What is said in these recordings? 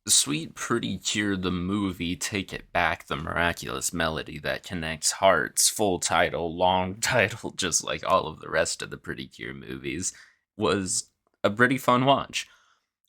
Sweet Pretty Cure the movie, Take It Back, the miraculous melody that connects hearts, full title, long title, just like all of the rest of the Pretty Cure movies, was a pretty fun watch.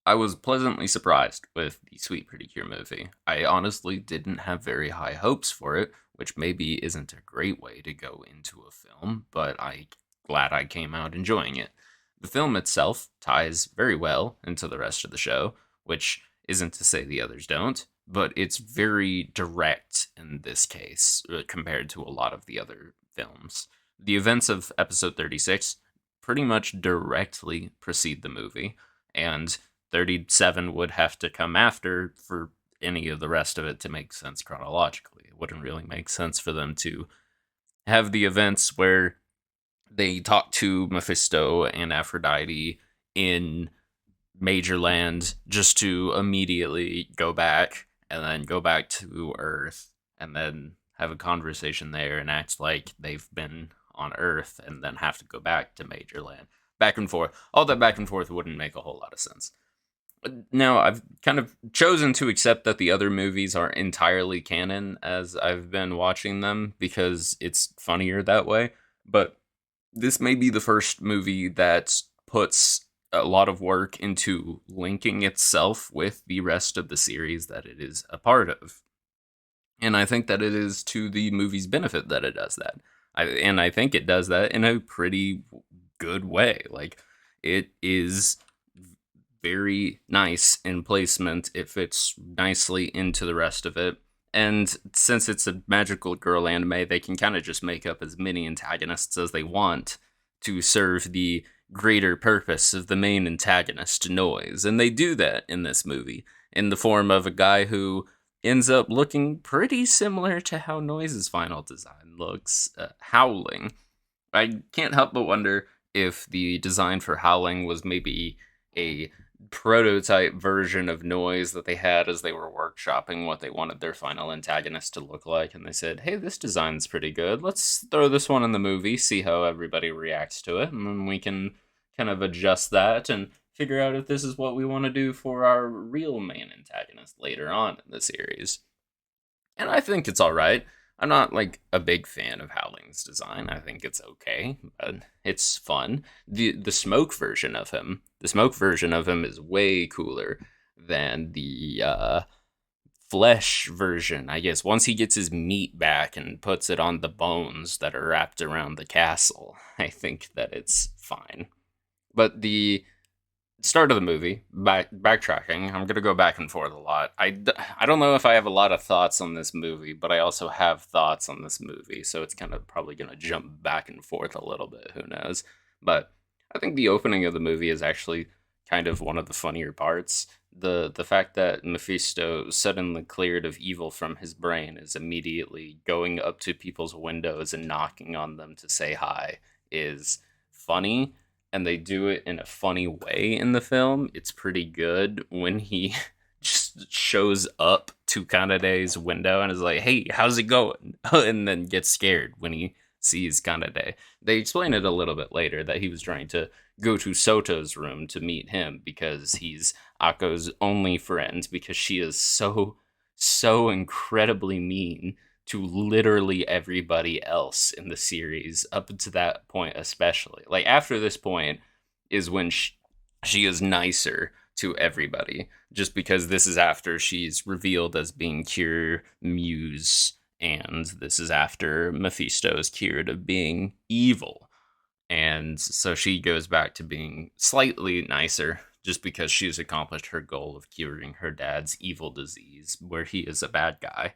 I was pleasantly surprised with the Sweet Pretty Cure movie. I honestly didn't have very high hopes for it, which maybe isn't a great way to go into a film, but I glad I came out enjoying it. The film itself ties very well into the rest of the show, which isn't to say the others don't, but it's very direct in this case compared to a lot of the other films. The events of episode 36 pretty much directly precede the movie, and 37 would have to come after for any of the rest of it to make sense chronologically. It wouldn't really make sense for them to have the events where they talk to Mephisto and Aphrodite in Major Land just to immediately go back and then go back to Earth and then have a conversation there and act like they've been on Earth and then have to go back to Major Land. Back and forth. All that back and forth wouldn't make a whole lot of sense. Now, I've kind of chosen to accept that the other movies are entirely canon as I've been watching them because it's funnier that way. But this may be the first movie that puts a lot of work into linking itself with the rest of the series that it is a part of. And I think that it is to the movie's benefit that it does that. And I think it does that in a pretty good way. Like, it is very nice in placement. It fits nicely into the rest of it. And since it's a magical girl anime, they can kind of just make up as many antagonists as they want to serve the greater purpose of the main antagonist, Noise. And they do that in this movie in the form of a guy who ends up looking pretty similar to how Noise's final design looks, Howling. I can't help but wonder if the design for Howling was maybe a prototype version of Noise that they had as they were workshopping what they wanted their final antagonist to look like, and they said, hey, this design's pretty good, let's throw this one in the movie, see how everybody reacts to it, and then we can kind of adjust that and figure out if this is what we want to do for our real main antagonist later on in the series. And I think it's alright. I'm not like a big fan of Howling's design. I think it's okay, but it's fun. The smoke version of him is way cooler than the flesh version. I guess once he gets his meat back and puts it on the bones that are wrapped around the castle, I think that it's fine. But the start of the movie, backtracking, I'm gonna go back and forth a lot. I don't know if I have a lot of thoughts on this movie, but I also have thoughts on this movie, so it's kind of probably gonna jump back and forth a little bit. Who knows? But I think the opening of the movie is actually kind of one of the funnier parts. The fact that Mephisto, suddenly cleared of evil from his brain, is immediately going up to people's windows and knocking on them to say hi is funny, and they do it in a funny way in the film. It's pretty good when he just shows up to Kanade's window and is like, "Hey, how's it going?" and then gets scared when he sees Kanade. They explain it a little bit later that he was trying to go to Soto's room to meet him because he's Akko's only friend because she is so incredibly mean to literally everybody else in the series up to that point, especially. Like, after this point is when she is nicer to everybody, just because this is after she's revealed as being Cure Muse, and this is after Mephisto is cured of being evil. And so she goes back to being slightly nicer just because she's accomplished her goal of curing her dad's evil disease, where he is a bad guy.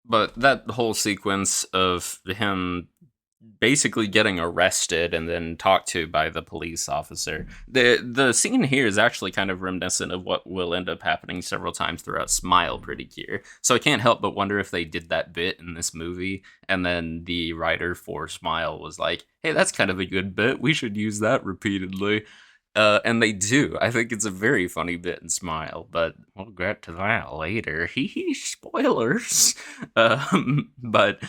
But that whole sequence of him basically getting arrested and then talked to by the police officer. The scene here is actually kind of reminiscent of what will end up happening several times throughout Smile Pretty Cure. So I can't help but wonder if they did that bit in this movie and then the writer for Smile was like, "Hey, that's kind of a good bit. We should use that repeatedly." And they do. I think it's a very funny bit in Smile, but we'll get to that later. Hee spoilers. But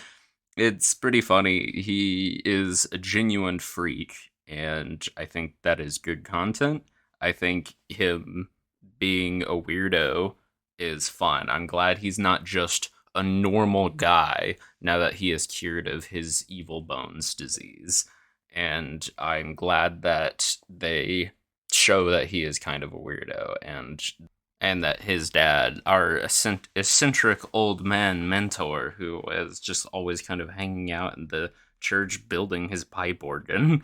it's pretty funny. He is a genuine freak, and I think that is good content. I think him being a weirdo is fun. I'm glad he's not just a normal guy now that he is cured of his evil bones disease. And I'm glad that they show that he is kind of a weirdo, and that his dad, our eccentric old man mentor, who is just always kind of hanging out in the church building his pipe organ,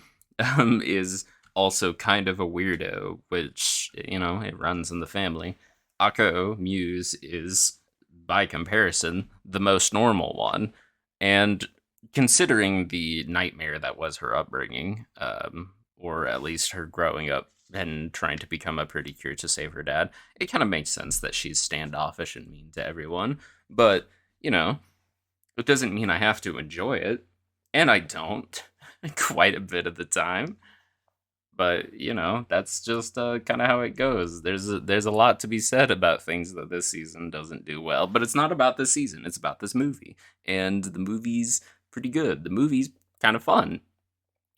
is also kind of a weirdo, which, it runs in the family. Akko Muse is, by comparison, the most normal one. And considering the nightmare that was her upbringing, or at least her growing up and trying to become a pretty cure to save her dad, it kind of makes sense that she's standoffish and mean to everyone. But, you know, it doesn't mean I have to enjoy it. And I don't quite a bit of the time. But, that's just kind of how it goes. There's a lot to be said about things that this season doesn't do well. But it's not about this season. It's about this movie. And the movie's pretty good. The movie's kind of fun.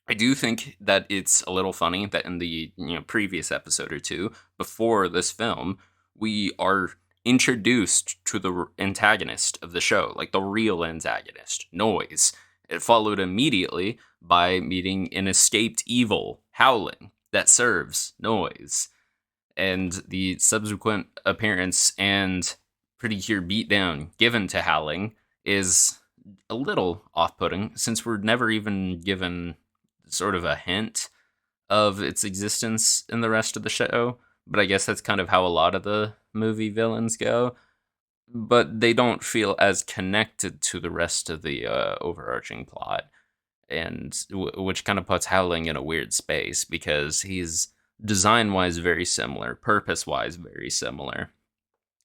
I do think that it's a little funny that in the previous episode or two before this film, we are introduced to the antagonist of the show, like the real antagonist, Noise. It followed immediately by meeting an escaped evil, Howling, that serves Noise. And the subsequent appearance and Pretty Cure beatdown given to Howling is a little off-putting, since we're never even given sort of a hint of its existence in the rest of the show. But I guess that's kind of how a lot of the movie villains go. But they don't feel as connected to the rest of the overarching plot, and which kind of puts Howling in a weird space because he's design-wise very similar, purpose-wise very similar,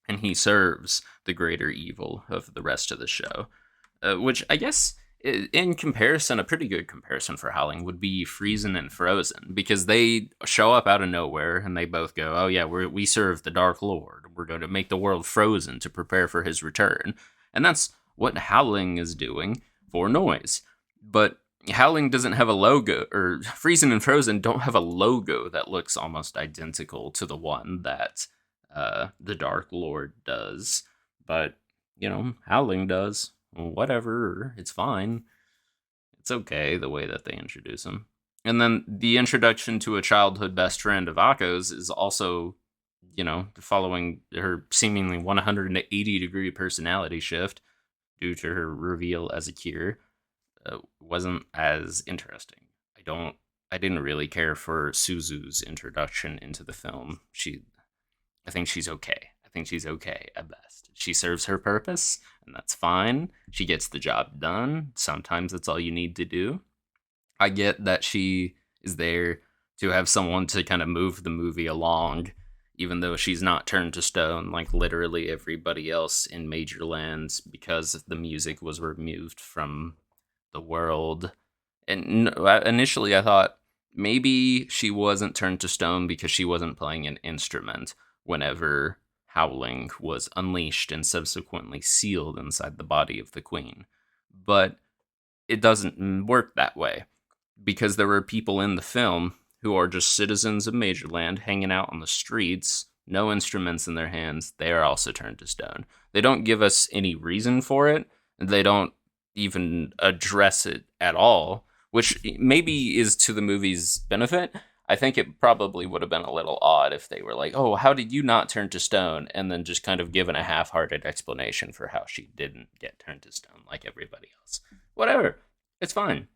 and he serves the greater evil of the rest of the show, which I guess in comparison, a pretty good comparison for Howling would be Friesen and Frozen, because they show up out of nowhere and they both go, "Oh yeah, we serve the Dark Lord. We're going to make the world frozen to prepare for his return," and that's what Howling is doing for Noise. But Howling doesn't have a logo, or Friesen and Frozen don't have a logo that looks almost identical to the one that the Dark Lord does. But Howling does. Whatever, it's fine. It's okay the way that they introduce him. And then the introduction to a childhood best friend of Akko's is also, following her seemingly 180-degree personality shift due to her reveal as a cure, wasn't as interesting. I didn't really care for Suzu's introduction into the film. I think she's okay. I think she's okay at best. She serves her purpose, and that's fine. She gets the job done. Sometimes that's all you need to do. I get that she is there to have someone to kind of move the movie along, even though she's not turned to stone like literally everybody else in Major Lands, because the music was removed from the world. And initially I thought maybe she wasn't turned to stone because she wasn't playing an instrument whenever Howling was unleashed and subsequently sealed inside the body of the queen. But it doesn't work that way, because there were people in the film who are just citizens of Majorland hanging out on the streets, no instruments in their hands. They are also turned to stone. They don't give us any reason for it. They don't even address it at all, which maybe is to the movie's benefit. I think it probably would have been a little odd if they were like, "Oh, how did you not turn to stone?" and then just kind of given a half-hearted explanation for how she didn't get turned to stone like everybody else. Whatever. It's fine.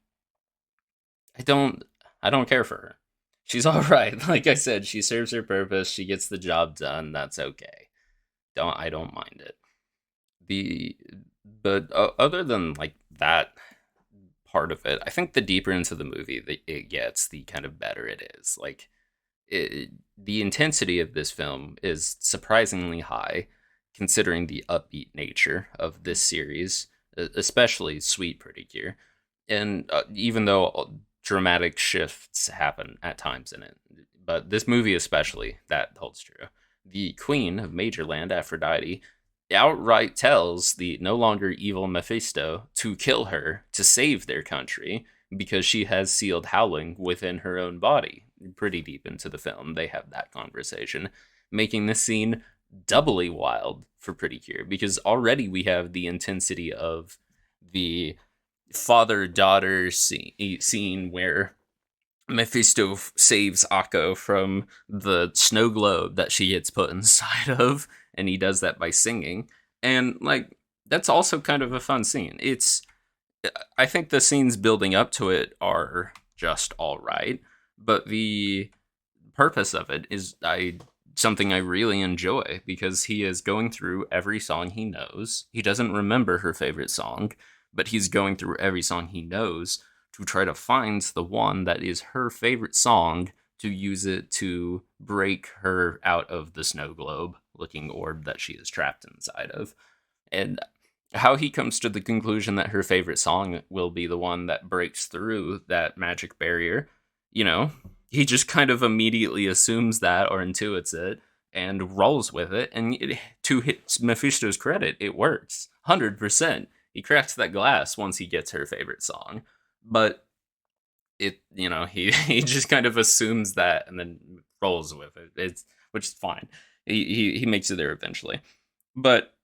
I don't care for her. She's all right. Like I said, she serves her purpose. She gets the job done. That's okay. I don't mind it. But other than like that part of it, I think the deeper into the movie that it gets, the kind of better it is. Like the intensity of this film is surprisingly high, considering the upbeat nature of this series, especially Sweet Pretty Cure. And even though dramatic shifts happen at times in it, but this movie especially, that holds true. The queen of Majorland, Aphrodite, outright tells the no longer evil Mefisto to kill her to save their country, because she has sealed Howling within her own body. Pretty deep into the film, they have that conversation, making this scene doubly wild for Pretty Cure because already we have the intensity of the father daughter scene where Mephisto saves Akko from the snow globe that she gets put inside of, and he does that by singing. And like that's also kind of a fun scene. I think the scenes building up to it are just all right, but the purpose of it is I something I really enjoy because he is going through every song he knows. He doesn't remember her favorite song, but he's going through every song he knows to try to find the one that is her favorite song to use it to break her out of the snow globe looking orb that she is trapped inside of. And how he comes to the conclusion that her favorite song will be the one that breaks through that magic barrier, you know, he just kind of immediately assumes that or intuits it and rolls with it. And to Mephisto's credit, it works 100%. He cracks that glass once he gets her favorite song, but he just kind of assumes that and then rolls with it. It's which is fine. He makes it there eventually, but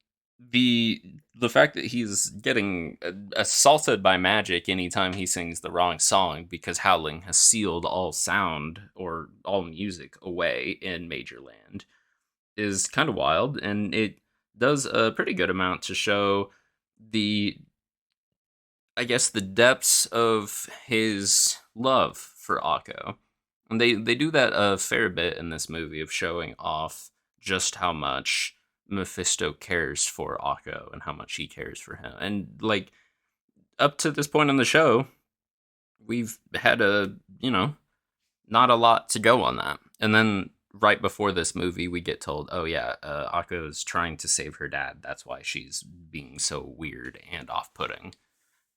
the the fact that he's getting assaulted by magic anytime he sings the wrong song because Howling has sealed all sound or all music away in Major Land is kind of wild, and it does a pretty good amount to show the I guess the depths of his love for Akko. And they do that a fair bit in this movie of showing off just how much Mephisto cares for Akko and how much he cares for him. And like up to this point in the show, we've had not a lot to go on that. And then right before this movie, we get told, oh yeah, Akko's trying to save her dad. That's why she's being so weird and off-putting.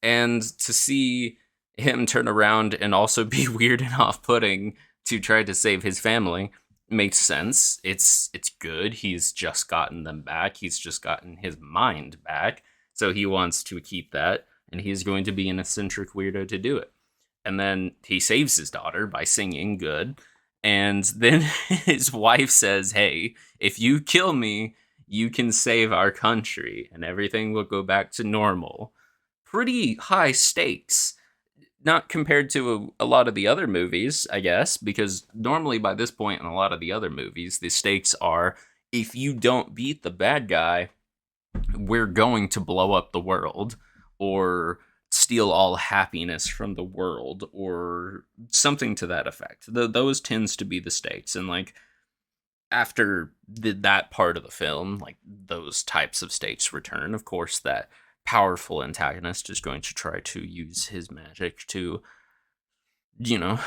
And to see him turn around and also be weird and off-putting to try to save his family makes sense. It's good. He's just gotten them back. He's just gotten his mind back. So he wants to keep that, and he's going to be an eccentric weirdo to do it. And then he saves his daughter by singing good. And then his wife says, "Hey, if you kill me, you can save our country and everything will go back to normal." Pretty high stakes. Not compared to a lot of the other movies, I guess, because normally by this point in a lot of the other movies, the stakes are if you don't beat the bad guy, we're going to blow up the world or steal all happiness from the world or something to that effect. Those tends to be the stakes. And like after that part of the film, like those types of stakes return. Of course, that powerful antagonist is going to try to use his magic to, you know,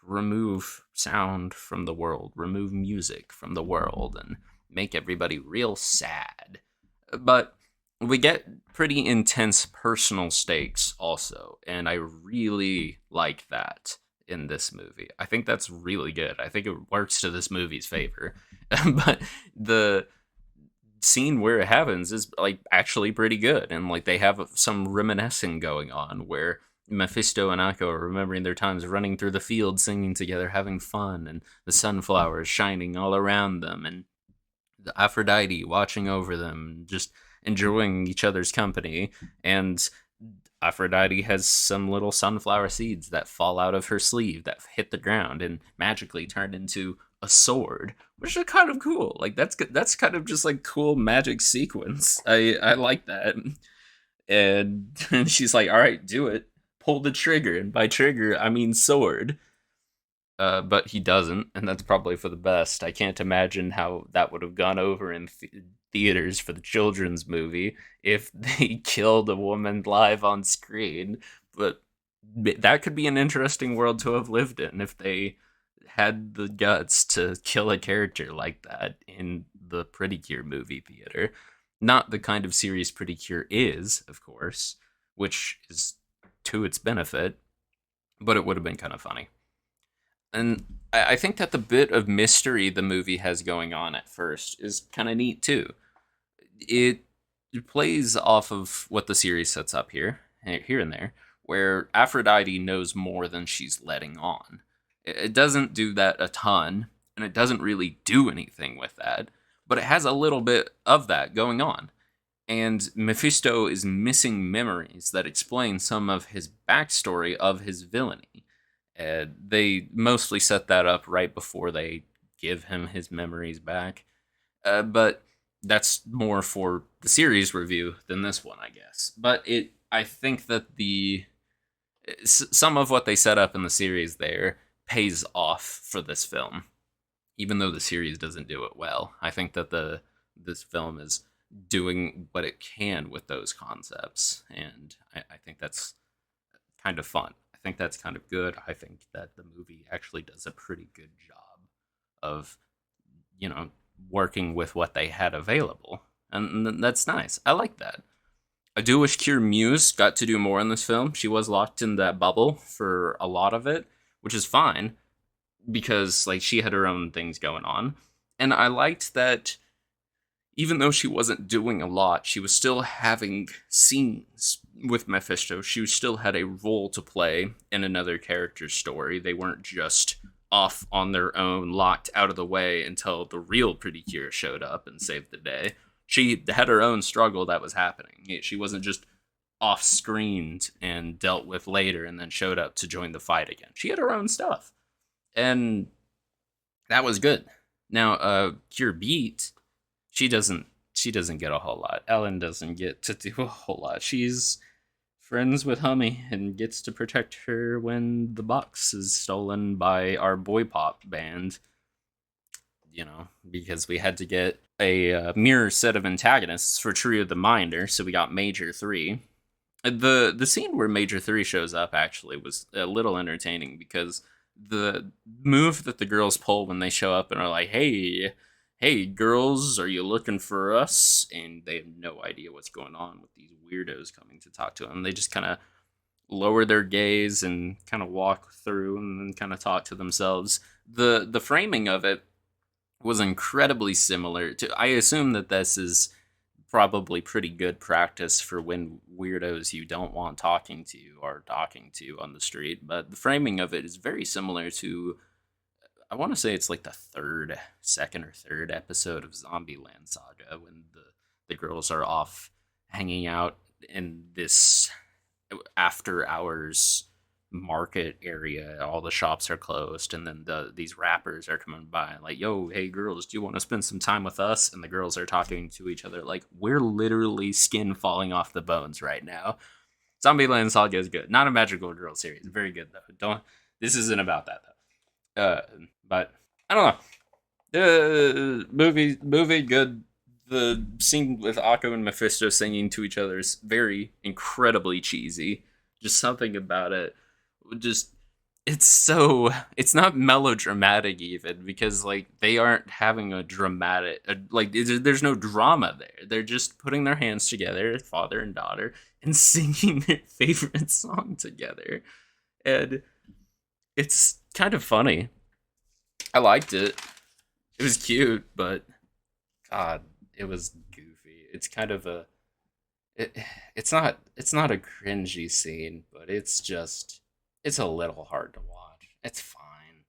remove sound from the world, remove music from the world, and make everybody real sad. But we get pretty intense personal stakes also, and I really like that in this movie. I think that's really good. I think it works to this movie's favor. But the scene where it happens is like actually pretty good, and like they have some reminiscing going on where Mephisto and Akko are remembering their times running through the field singing together, having fun, and the sunflowers shining all around them, and the Aphrodite watching over them, just enjoying each other's company. And Aphrodite has some little sunflower seeds that fall out of her sleeve that hit the ground and magically turn into a sword, which is kind of cool. Like that's kind of just like cool magic sequence. I like that. And she's like, "All right, do it. Pull the trigger." And by trigger, I mean sword. But he doesn't, and that's probably for the best. I can't imagine how that would have gone over in theaters for the children's movie if they killed a woman live on screen. But that could be an interesting world to have lived in if they had the guts to kill a character like that in the Pretty Cure movie theater. Not the kind of series Pretty Cure is, of course, which is to its benefit, but it would have been kind of funny. And I think that the bit of mystery the movie has going on at first is kind of neat too. It plays off of what the series sets up here and there, where Aphrodite knows more than she's letting on. It doesn't do that a ton, and it doesn't really do anything with that. but it has a little bit of that going on. And Mephisto is missing memories that explain some of his backstory of his villainy. They mostly set that up right before they give him his memories back. But that's more for the series review than this one, I guess. But I think that some of what they set up in the series there pays off for this film, even though the series doesn't do it well. I think that this film is doing what it can with those concepts, and I think that's kind of fun. I think that's kind of good. I think that the movie actually does a pretty good job of, you know, working with what they had available, and that's nice. I like that. I do wish Cure Muse got to do more in this film. She was locked in that bubble for a lot of it, which is fine because like she had her own things going on. And I liked that even though she wasn't doing a lot, she was still having scenes with Mephisto. She still had a role to play in another character's story. They weren't just off on their own, locked out of the way until the real Pretty Cure showed up and saved the day. She had her own struggle that was happening. She wasn't just off screened and dealt with later and then showed up to join the fight again. She had her own stuff. And that was good. Now, Cure Beat, she doesn't get a whole lot. Ellen doesn't get to do a whole lot. She's friends with Hummy and gets to protect her when the box is stolen by our boy pop band. Because we had to get a mirror set of antagonists for Trio the Minder, so we got Major 3. The scene where Major 3 shows up actually was a little entertaining because the move that the girls pull when they show up and are like, hey, girls, are you looking for us? And they have no idea what's going on with these weirdos coming to talk to them. They just kind of lower their gaze and kind of walk through and then kind of talk to themselves. The framing of it was incredibly similar to. I assume that this is probably pretty good practice for when weirdos you don't want talking to you are talking to on the street. But the framing of it is very similar to. I want to say it's like the second or third episode of Zombieland Saga when the girls are off hanging out in this after hours market area. All the shops are closed, and then these rappers are coming by like, yo, hey girls, do you want to spend some time with us? And the girls are talking to each other like, we're literally skin falling off the bones right now. Zombieland Saga is good. Not a magical girl series. Very good though. This isn't about that though. But I don't know. The movie good. The scene with Akko and Mephisto singing to each other is very incredibly cheesy. Just something about it. It's not melodramatic even because like they aren't having a dramatic there's no drama there. They're just putting their hands together, father and daughter, and singing their favorite song together, and it's kind of funny. I liked it. It was cute, but God, it was goofy. It's kind of it's not a cringy scene, but it's a little hard to watch. It's fine.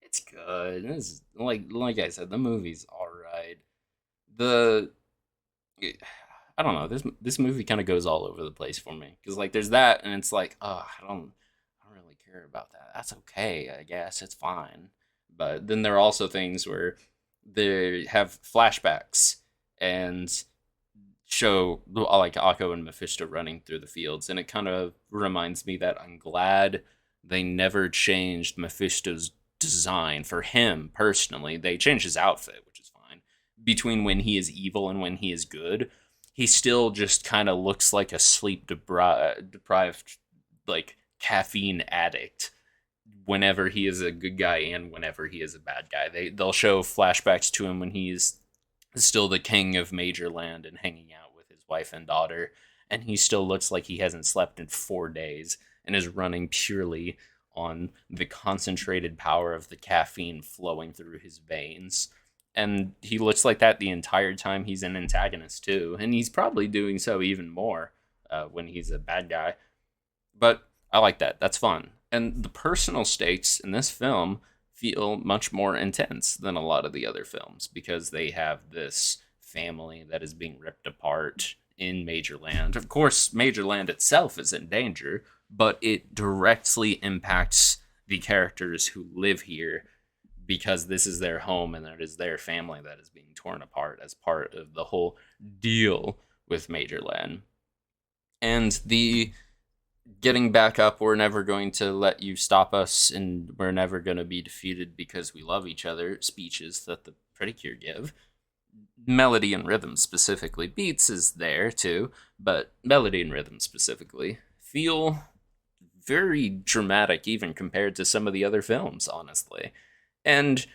It's good. It's like I said, the movie's all right. The I don't know. This movie kind of goes all over the place for me because like there's that, and it's like, oh, I don't really care about that. That's okay, I guess. It's fine. But then there are also things where they have flashbacks and show like Akko and Mephisto running through the fields, and it kind of reminds me that I'm glad they never changed Mephisto's design for him personally. They changed his outfit, which is fine. Between when he is evil and when he is good, he still just kind of looks like a sleep deprived like caffeine addict whenever he is a good guy and whenever he is a bad guy. They'll show flashbacks to him when he's still the king of Major Land and hanging out with his wife and daughter, and he still looks like he hasn't slept in 4 days and is running purely on the concentrated power of the caffeine flowing through his veins. And he looks like that the entire time he's an antagonist too, and he's probably doing so even more when he's a bad guy. But I like that. That's fun. And the personal stakes in this film feel much more intense than a lot of the other films because they have this family that is being ripped apart in Major Land. Of course, Major Land itself is in danger, but it directly impacts the characters who live here because this is their home and it is their family that is being torn apart as part of the whole deal with Major Land. And the getting back up, we're never going to let you stop us, and we're never going to be defeated because we love each other speeches that the Pretty Cure give. Melody and rhythm specifically, beats is there too, but melody and rhythm specifically feel very dramatic even compared to some of the other films, honestly. And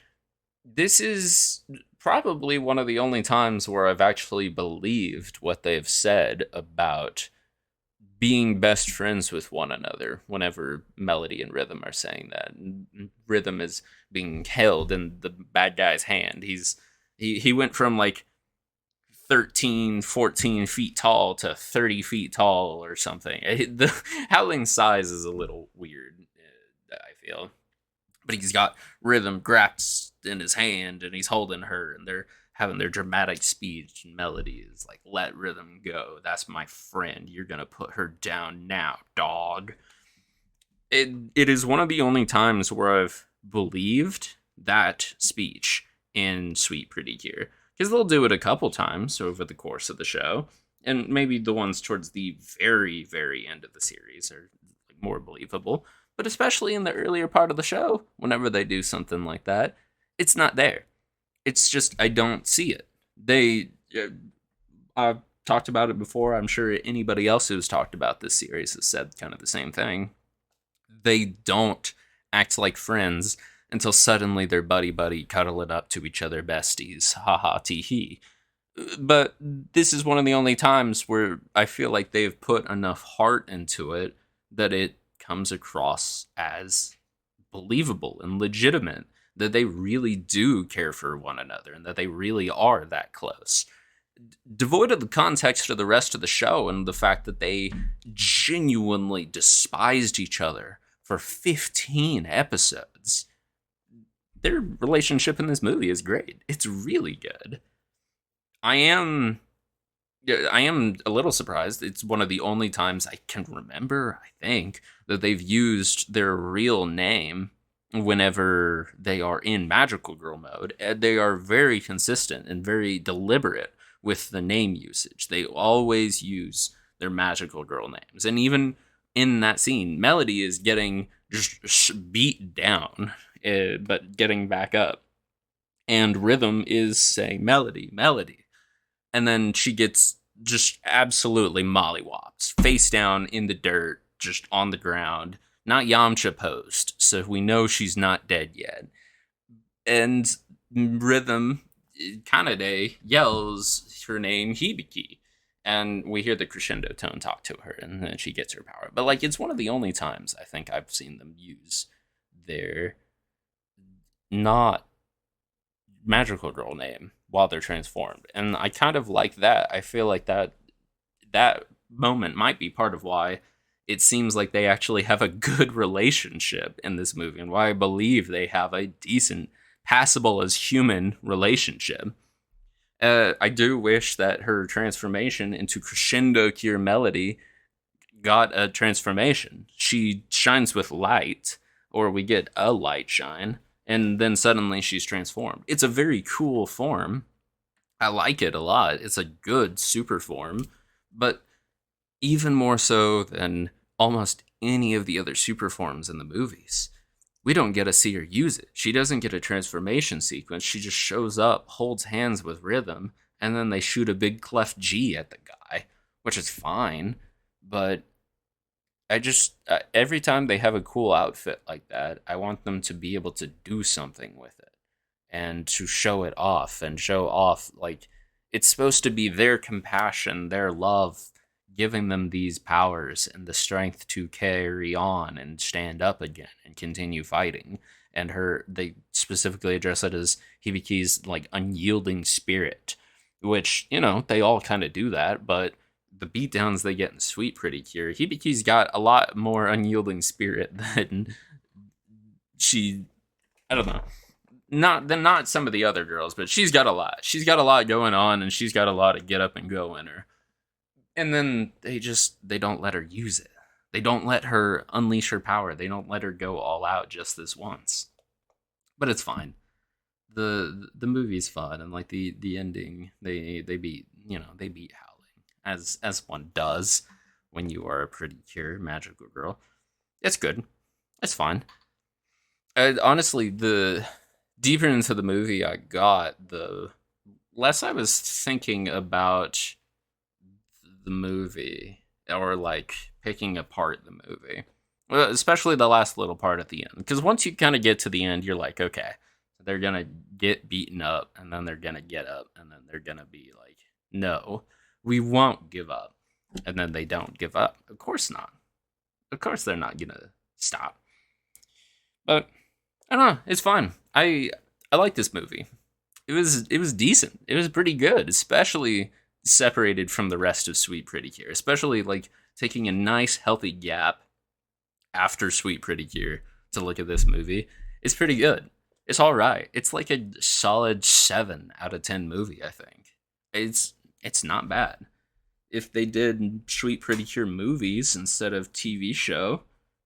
this is probably one of the only times where I've actually believed what they've said about being best friends with one another whenever melody and rhythm are saying that. Rhythm is being held in the bad guy's hand. He went from like 13, 14 feet tall to 30 feet tall or something. The Howling's size is a little weird, I feel. But he's got rhythm grasped in his hand and he's holding her and they're having their dramatic speech and melody is like, let rhythm go. That's my friend. You're going to put her down now, dog. It is one of the only times where I've believed that speech in Sweet Pretty Cure. Because they'll do it a couple times over the course of the show. And maybe the ones towards the very, very end of the series are more believable. But especially in the earlier part of the show, whenever they do something like that, it's not there. It's just, I don't see it. I've talked about it before. I'm sure anybody else who's talked about this series has said kind of the same thing. They don't act like friends until suddenly they're buddy cuddling up to each other besties. Ha ha tee hee. But this is one of the only times where I feel like they've put enough heart into it that it comes across as believable and legitimate, that they really do care for one another and that they really are that close. Devoid of the context of the rest of the show and the fact that they genuinely despised each other for 15 episodes, their relationship in this movie is great. It's really good. I am a little surprised. It's one of the only times I can remember, I think, that they've used their real name whenever they are in magical girl mode. And they are very consistent and very deliberate with the name usage. They always use their magical girl names. And even in that scene, Melody is getting just beat down, but getting back up. And Rhythm is saying, Melody, Melody. And then she gets just absolutely mollywopped, face down in the dirt, just on the ground, not Yamcha posed, so we know she's not dead yet. And Rhythm, Kanade, yells her name, Hibiki. And we hear the crescendo tone talk to her, and then she gets her power. But, like, it's one of the only times I think I've seen them use their not magical girl name while they're transformed. And I kind of like that. I feel like that moment might be part of why it seems like they actually have a good relationship in this movie and why I believe they have a decent, passable as human relationship. I do wish that her transformation into Crescendo Cure Melody got a transformation. She shines with light, or we get a light shine, and then suddenly she's transformed. It's a very cool form. I like it a lot. It's a good super form, but even more so than almost any of the other super forms in the movies, we don't get to see her use it. She doesn't get a transformation sequence. She just shows up, holds hands with Rhythm, and then they shoot a big cleft G at the guy, which is fine, but I just, every time they have a cool outfit like that, I want them to be able to do something with it and to show it off and show off, like, it's supposed to be their compassion, their love, giving them these powers and the strength to carry on and stand up again and continue fighting. And they specifically address it as Hibiki's, like, unyielding spirit, which, you know, they all kind of do that, but the beatdowns they get in Sweet Pretty Cure, Hibiki's got a lot more unyielding spirit than she I don't know. Not some of the other girls, but she's got a lot. She's got a lot going on, and she's got a lot of get up and go in her. And then they don't let her use it. They don't let her unleash her power. They don't let her go all out just this once. But it's fine. The movie's fun, and like the ending, they beat they beat Howling as one does when you are a Pretty Cure magical girl. It's good. It's fine. Honestly, the deeper into the movie I got, the less I was thinking about the movie or like picking apart the movie. Well, especially the last little part at the end. Because once you kind of get to the end, you're like, okay, they're going to get beaten up and then they're going to get up and then they're going to be like, no, we won't give up. And then they don't give up. Of course not. Of course they're not going to stop. But I don't know. It's fine. I like this movie. It was decent. It was pretty good, especially separated from the rest of Sweet Pretty Cure. Especially like taking a nice healthy gap after Sweet Pretty Cure to look at this movie. It's pretty good. It's all right. It's like a solid 7 out of 10 movie, I think. It's not bad. If they did Sweet Pretty Cure movies instead of TV show,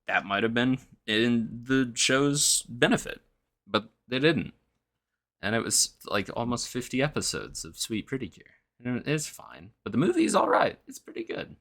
that might have been in the show's benefit. But they didn't. And it was like almost 50 episodes of Sweet Pretty Cure. And it's fine. But the movie's all right. It's pretty good.